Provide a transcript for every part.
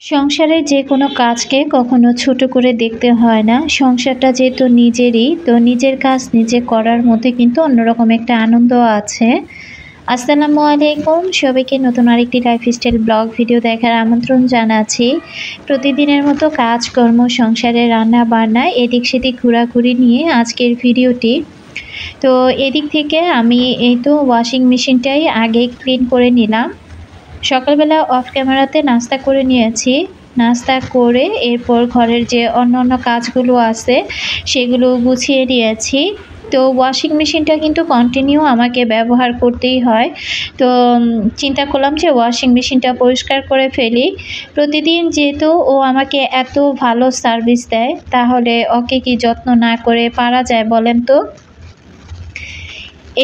সংসারের যেকোনো কাজকে কখনো ছোট করে দেখতে হয় না। সংসারটা যেহেতু নিজেরই, তো নিজের কাজ নিজে করার মধ্যে কিন্তু অন্যরকম একটা আনন্দ আছে। আসসালামু আলাইকুম। সবাইকে নতুন আরেকটি লাইফস্টাইল ব্লগ ভিডিও দেখার আমন্ত্রণ জানাচ্ছি। প্রতিদিনের মতো কাজকর্ম, সংসারে রান্না-বান্না, এদিক সেদিক ঘোরাঘুরি নিয়ে আজকের ভিডিওটি। তো এদিক থেকে আমি এই তো ওয়াশিং মেশিনটাই আগে ক্লিন করে নিলাম। সকালবেলা অফ ক্যামেরাতে নাস্তা করে নিয়েছি। নাস্তা করে এরপর ঘরের যে অন্যান্য কাজগুলো আছে সেগুলো গুছিয়ে নিয়েছি। তো ওয়াশিং মেশিনটা কিন্তু কন্টিনিউ আমাকে ব্যবহার করতেই হয়। তো চিন্তা করলাম যে ওয়াশিং মেশিনটা পরিষ্কার করে ফেলি। প্রতিদিন যেহেতু ও আমাকে এত ভালো সার্ভিস দেয়, তাহলে ওকে কি যত্ন না করে পারা যায় বলেন তো?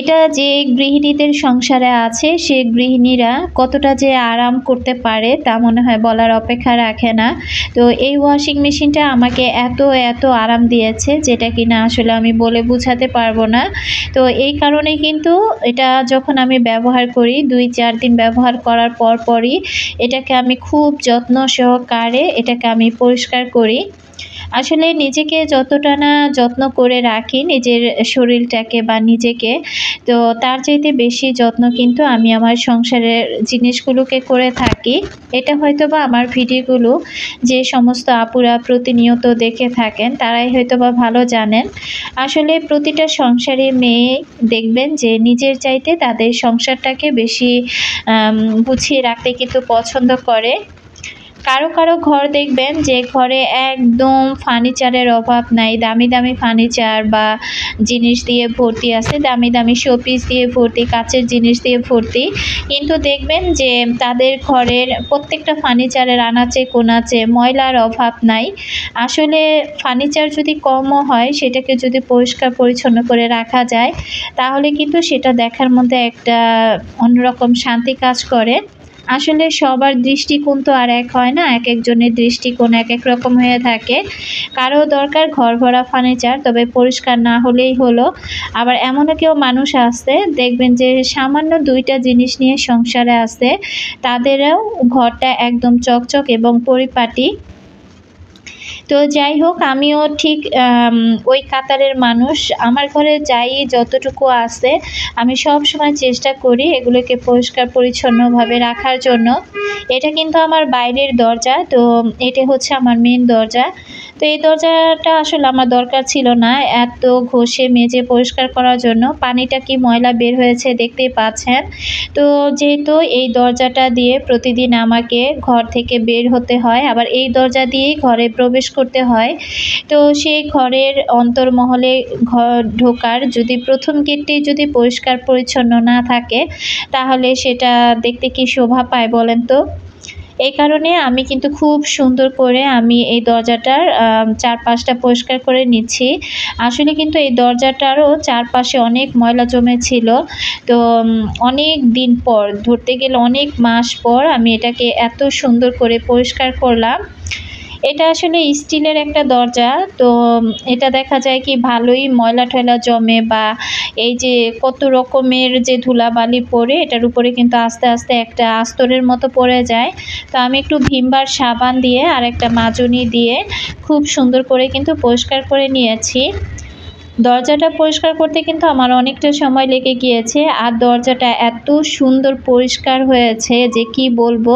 এটা যে গৃহিণীদের সংসারে আছে, সে গৃহিণীরা কতটা যে আরাম করতে পারে তা মনে হয় বলার অপেক্ষা রাখে না। তো এই ওয়াশিং মেশিনটা আমাকে এত আরাম দিয়েছে, যেটা কিনা আসলে আমি বলে বোঝাতে পারবো না। তো এই কারণে কিন্তু এটা যখন আমি ব্যবহার করি, ২-৪ দিন ব্যবহার করার পরই এটাকে আমি খুব যত্ন সহকারে এটাকে আমি পরিষ্কার করি। আসলে নিজেকে যতটা না যত্ন করে রাখি নিজের শরীরটাকে বা নিজেকে, তো তার চাইতে বেশি যত্ন কিন্তু আমি আমার সংসারের জিনিসগুলোকে করে থাকি। এটা হয়তোবা আমার ভিডিওগুলো যে সমস্ত আপুরা প্রতিনিয়ত দেখে থাকেন তারাই হয়তোবা ভালো জানেন। আসলে প্রতিটা সংসারে মেয়ে দেখবেন যে নিজের চাইতে তাদের সংসারটাকে বেশি গুছিয়ে রাখতে কিন্তু পছন্দ করে। কারো ঘর দেখবেন যে ঘরে একদম ফার্নিচারের অভাব নাই। দামি ফার্নিচার বা জিনিস দিয়ে ভর্তি আছে। দামি শোপিস দিয়ে ভর্তি, কাচের জিনিস দিয়ে ভর্তি। কিন্তু দেখবেন যে তাদের ঘরের প্রত্যেকটা ফার্নিচারের আনাচে কোনাচে ময়লার অভাব নাই। আসলে ফার্নিচার যদি কমও হয়, সেটাকে যদি পরিষ্কার পরিচ্ছন্ন করে রাখা যায়, তাহলে কিন্তু সেটা দেখার মধ্যে একটা অন্যরকম শান্তি কাজ করে। আসলে সবার দৃষ্টিকোণ তো আর এক হয় না। একেকজনের দৃষ্টিকোণ একেক রকম হয়ে থাকে। কারো দরকার ঘর ভরা ফার্নিচার, তবে পরিষ্কার না হলেই হলো। আবার এমনও কেউ মানুষ আছে দেখবেন যে সামান্য ২ টা জিনিস নিয়ে সংসারে আছে, তাদেরও ঘরটা একদম চকচক এবং পরিপাটি। তো যাই হোক, আমিও ঠিক ওই কাতারের মানুষ। আমার ঘরে যাই যতটুকু আছে, আমি সবসময় চেষ্টা করি এগুলোকে পরিষ্কার পরিচ্ছন্নভাবে রাখার জন্য। এটা কিন্তু আমার বাইরের দরজা। তো এটা হচ্ছে আমার মেইন দরজা। তো এই দরজাটা আসলে আমার দরকার ছিল না এত ঘষে মেজে পরিষ্কার করার জন্য। পানিটা কি ময়লা বের হয়েছে দেখতেই পাচ্ছেন। তো যেহেতু এই দরজাটা দিয়ে প্রতিদিন আমাকে ঘর থেকে বের হতে হয়, আবার এই দরজা দিয়েই ঘরে প্রবেশ করতে হয়। তো সেই ঘরের অন্তর্মহলে ঢোকার যদি প্রথম গেটটি যদি পরিষ্কার পরিচ্ছন্ন না থাকে, তাহলে সেটা দেখতে কি শোভা পায় বলেন তো? এই কারণে আমি কিন্তু খুব সুন্দর করে আমি এই দরজাটার চারপাশটা পরিষ্কার করে নিচ্ছি। আসলে কিন্তু এই দরজাটারও চারপাশে অনেক ময়লা জমেছিল। তো অনেক দিন পর, ধরতে গেলে অনেক মাস পর আমি এটাকে এত সুন্দর করে পরিষ্কার করলাম। এটা আসলে স্টিলের একটা দরজা। তো এটা দেখা যায় কি ভালোই ময়লা-টয়লা জমে, বা এই যে কত রকমের যে ধুলাবালি পড়ে এটার উপরে কিন্তু আস্তে একটা আস্তরের মতো পড়ে যায়। তো আমি একটু ভিম বার সাবান দিয়ে আর একটা মাজনি দিয়ে খুব সুন্দর করে কিন্তু পরিষ্কার করে নিয়েছি। দরজাটা পরিষ্কার করতে কিন্তু আমার অনেকটা সময় লেগে গিয়েছে। আর দরজাটা এত সুন্দর পরিষ্কার হয়েছে যে কি বলবো।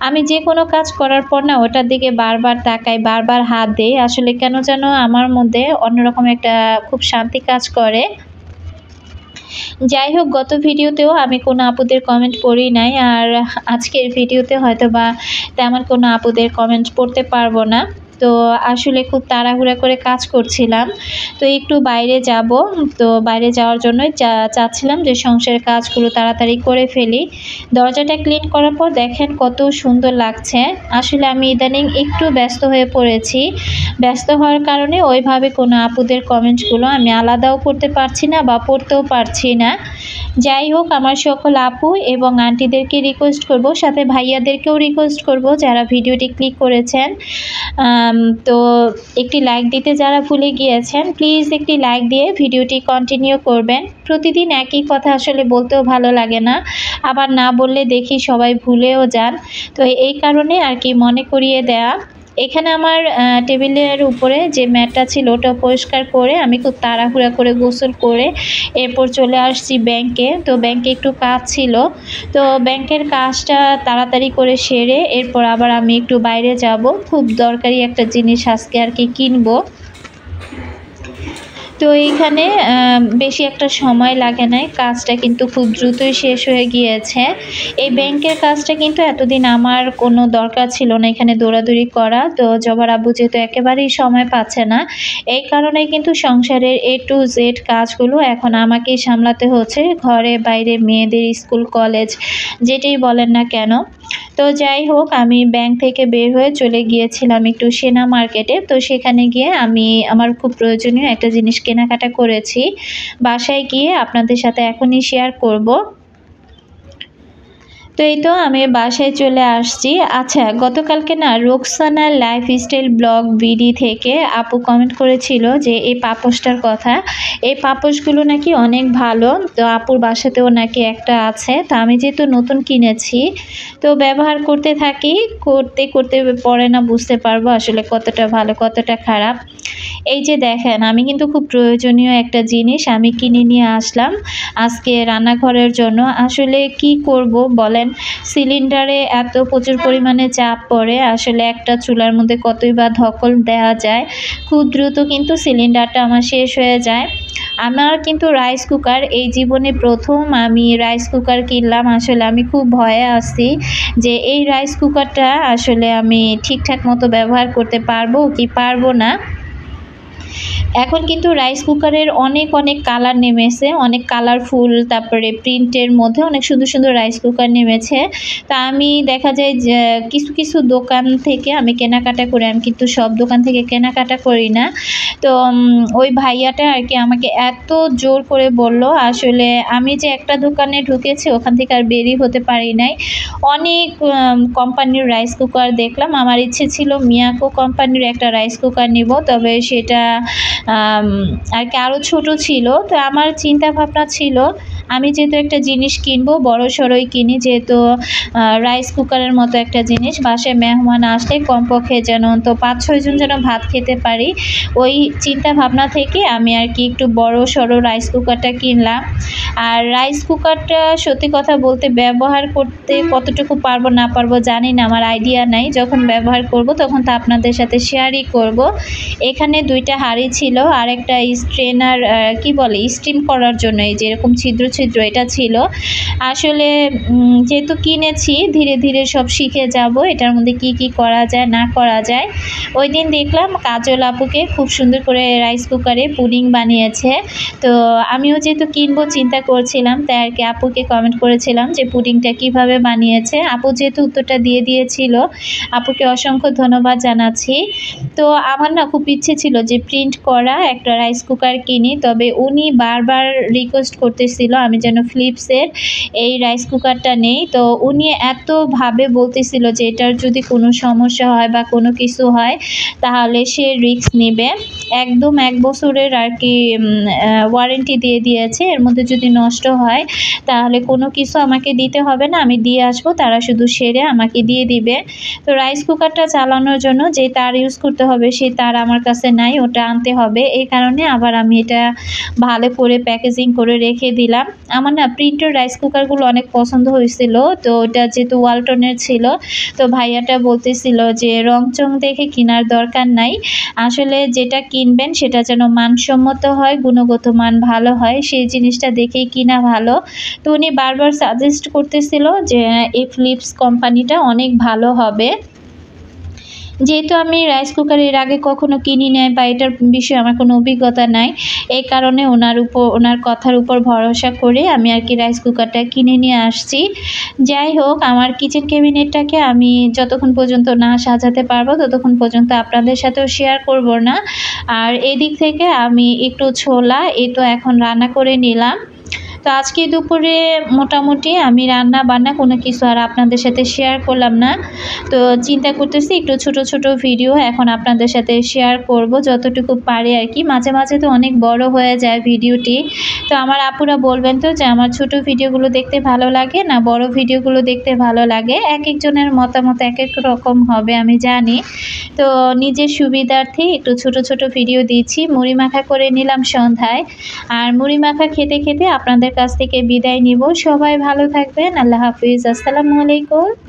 আমি যেকোনো কাজ করার পর না ওটার দিকে বারবার তাকাই, বারবার হাত দেই। আসলে কেন যেন আমার মধ্যে অন্যরকম একটা খুব শান্তি কাজ করে। যাই হোক, গত ভিডিওতেও আমি কোনো আপুদের কমেন্ট পড়ি নাই। আর আজকের ভিডিওতে হয়তোবা তেমন কোনো আপুদের কমেন্ট পড়তে পারবো না। তো আসলে খুব তাড়াহুড়া করে কাজ করছিলাম। তো একটু বাইরে যাব। তো বাইরে যাওয়ার জন্যই চাচ্ছিলাম যে সংসারের কাজগুলো তাড়াতাড়ি করে ফেলি। দরজাটা ক্লিন করার পর দেখেন কত সুন্দর লাগছে। আসলে আমি ইদানিং একটু ব্যস্ত হয়ে পড়েছি। ব্যস্ত হওয়ার কারণে ওইভাবে কোনো আপুদের কমেন্টসগুলো আমি আলাদাও করতে পারছি না বা পড়তেও পারছি না। যাই হোক, আমার সকল আপু এবং আন্টিদেরকে রিকোয়েস্ট করব, সাথে ভাইয়াদেরকেও রিকোয়েস্ট করব যারা ভিডিওটি ক্লিক করেছেন, তো একটি লাইক দিতে যারা ভুলে গিয়েছেন, প্লিজ একটি লাইক দিয়ে ভিডিওটি কন্টিনিউ করবেন। প্রতিদিন একই কথা আসলে বলতেও ভালো লাগে না, আবার না বললে দেখি সবাই ভুলেও যান। তো এই কারণে আর কি মনে করিয়ে দেয়া। এখানে আমার টেবিলের উপরে যে ম্যাটটা ছিল ওটা পরিষ্কার করে আমি খুব তাড়াহুড়া করে গোসল করে এরপর চলে আসছি ব্যাংকে। তো ব্যাংকে একটু কাজ ছিল, তো ব্যাংকের কাজটা তাড়াতাড়ি করে সেরে এরপর আবার আমি একটু বাইরে যাব, খুব দরকারি একটা জিনিস আজকে আর কি কিনবো। তো এইখানে বেশি একটা সময় লাগে নাই, কাজটা কিন্তু খুব দ্রুতই শেষ হয়ে গিয়েছে। এই ব্যাংকের কাজটা কিন্তু এতদিন আমার কোনো দরকার ছিল না এখানে দৌড়াদৌড়ি করা। তো জবার আব্বু যেহেতু একেবারেই সময় পাচ্ছে না, এই কারণে কিন্তু সংসারের A to Z কাজগুলো এখন আমাকেই সামলাতে হচ্ছে, ঘরে বাইরে মেয়েদের স্কুল কলেজ যেটাই বলেন না কেন। তো যাই হোক, আমি ব্যাংক থেকে বের হয়ে চলে গিয়েছিলাম একটু সেনা মার্কেটে। তো সেখানে গিয়ে আমি আমার খুব প্রয়োজনীয় একটা জিনিস কেনাকাটা করেছি, বাসায় গিয়ে আপনাদের সাথে এখনই শেয়ার করব। তো এই তো আমি বাসায় চলে আসছি। আচ্ছা, গতকালকে না রোকসানার লাইফস্টাইল ব্লগ বিডি থেকে আপু কমেন্ট করেছিল যে এই পাপোশটার কথা, এই পাপোশগুলো নাকি অনেক ভালো। তো আপুর বাসাতেও নাকি একটা আছে। তো আমি যেহেতু নতুন কিনেছি, তো ব্যবহার করতে থাকি, করতে করতে পরে না বুঝতে পারবো আসলে কতটা ভালো কতটা খারাপ। এই যে দেখেন, আমি কিন্তু খুব প্রয়োজনীয় একটা জিনিস আমি কিনে নিয়ে আসলাম আজকে রান্নাঘরের জন্য। আসলে কি করব বলেন, সিলিন্ডারে এত প্রচুর পরিমাণে চাপ পড়ে, আসলে একটা চুলার মধ্যে কতই বা ধকল দেওয়া যায়, খুব দ্রুত কিন্তু সিলিন্ডারটা আমার শেষ হয়ে যায়। আমার কিন্তু রাইস কুকার, এই জীবনে প্রথম আমি রাইস কুকার কিনলাম। আসলে আমি খুব ভয়ে আছি যে এই রাইস কুকারটা আসলে আমি ঠিকঠাক মতো ব্যবহার করতে পারবো কি পারবো না। এখন কিন্তু রাইস কুকারের অনেক অনেক কালার নেমেছে, অনেক কালারফুল, তারপরে প্রিন্টের মধ্যে অনেক সুন্দর সুন্দর রাইস কুকার নেমেছে। তা আমি দেখা যায় যে কিছু কিছু দোকান থেকে আমি কেনাকাটা করি, আমি কিন্তু সব দোকান থেকে কেনাকাটা করি না। তো ওই ভাইয়াটা আর কি আমাকে এত জোর করে বলল, আসলে আমি যে একটা দোকানে ঢুকেছি ওখান থেকে আর বেরিয়ে হতে পারি নাই। অনেক কোম্পানির রাইস কুকার দেখলাম, আমার ইচ্ছে ছিল মিয়াকো কোম্পানির একটা রাইস কুকার নিব, তবে সেটা আর কি আরও ছোটো ছিল। তো আমার চিন্তা ভাবনা ছিল আমি যেহেতু একটা জিনিস কিনবো বড় সড়োই কিনি, যেহেতু রাইস কুকারের মতো একটা জিনিস বাসায় মেহমান আসলে কমপক্ষে যেন তো 5-6 জন যেন ভাত খেতে পারি, ওই চিন্তা ভাবনা থেকে আমি আর কি একটু বড় সড়ো রাইস কুকারটা কিনলাম। আর রাইস কুকারটা সত্যি কথা বলতে ব্যবহার করতে কতটুকু পারবো না পারবো জানি না, আমার আইডিয়া নাই। যখন ব্যবহার করব তখন তা আপনাদের সাথে শেয়ারই করব। এখানে 2টা হাঁড়ি ছিল আর একটা স্ট্রেনার, কি বলে স্টিম করার জন্য এই যে এরকম ছিদ্র ছিদ্র এটা ছিল। আসলে যেহেতু কিনেছি ধীরে ধীরে সব শিখে যাব এটার মধ্যে কি কি করা যায় না করা যায়। ওই দিন দেখলাম কাজল আপুকে খুব সুন্দর করে রাইস কুকারে পুডিং বানিয়েছে। তো আমিও যেহেতু কিনবো চিন্তা করছিলাম, তাই আর কি আপুকে কমেন্ট করেছিলাম যে পুডিংটা কিভাবে বানিয়েছে। আপু যেহেতু উত্তরটা দিয়ে দিয়েছিল, আপুকে অসংখ্য ধন্যবাদ জানাচ্ছি। তো আমার না খুব ইচ্ছে ছিল যে প্রিন্ট করা একটা রাইস কুকার কিনি, তবে উনি বারবার রিকোয়েস্ট করতেছিল আমি যেন ফিলিপসের এই রাইস কুকারটা নেই। তো উনি এতভাবে বলতেছিল যে এটার যদি কোনো সমস্যা হয় বা কোনো কিছু হয় তাহলে সে রিস্ক নেবে। একদম 1 বছরের আর কি ওয়ারেন্টি দিয়ে দিয়েছে, এর মধ্যে যদি নষ্ট হয় তাহলে কোনো কিছু আমাকে দিতে হবে না, আমি দিয়ে আসবো, তারা শুধু সেরে আমাকে দিয়ে দিবে। তো রাইস কুকারটা চালানোর জন্য যে তার ইউজ করতে হবে সেই তার আমার কাছে নাই, ওটা আনতে হবে। এই কারণে আবার আমি এটা ভালো করে প্যাকেজিং করে রেখে দিলাম। আমার না প্রিন্টের রাইস কুকারগুলো অনেক পছন্দ হয়েছিল, তো ওটা যেহেতু ওয়ালটনের ছিল, তো ভাইয়াটা বলতেছিল যে রংচং দেখে কেনার দরকার নাই, আসলে যেটা কিনবেন সেটা যেন মানসম্মত হয়, গুণগত মান ভালো হয়, সেই জিনিসটা দেখেই কিনা ভালো। তো উনি বারবার সাজেস্ট করতেছিল যে এই ফিলিপস কোম্পানিটা অনেক ভালো হবে। যেহেতু আমি রাইস কুকার এর আগে কখনো কিনি নাই বা এটার বিষয়ে আমার কোনো অভিজ্ঞতা নাই, এই কারণে ওনার কথার উপর ভরসা করে আমি আর কি রাইস কুকারটা কিনে নিয়ে আসছি। যাই হোক, আমার কিচেন ক্যাবিনেটটাকে আমি যতক্ষণ পর্যন্ত না সাজাতে পারবো ততক্ষণ পর্যন্ত আপনাদের সাথেও শেয়ার করব না। আর এদিক থেকে আমি একটু ছোলা এই তো এখন রান্না করে নিলাম। তো আজকে দুপুরে মোটামুটি আমি রান্না বান্না কোনো কিছু আর আপনাদের সাথে শেয়ার করলাম না। তো চিন্তা করতেছি একটু ছোট ছোট ভিডিও এখন আপনাদের সাথে শেয়ার করব যতটুকু পারি আর কি। মাঝে মাঝে তো অনেক বড় হয়ে যায় ভিডিওটি। তো আমার আপুরা বলবেন তো যে আমার ছোট ভিডিওগুলো দেখতে ভালো লাগে না বড় ভিডিওগুলো দেখতে ভালো লাগে। এক একজনের মতামত এক এক রকম হবে আমি জানি। তো নিজের সুবিধার্থে একটু ছোট ছোট ভিডিও দিচ্ছি। মুড়ি মাখা করে নিলাম সন্ধ্যায়। আর মুড়ি মাখা খেতে খেতে আপনাদের কাছ থেকে বিদায় নিব। সবাই ভালো থাকবেন। আল্লাহ হাফিজ। আসসালামু আলাইকুম।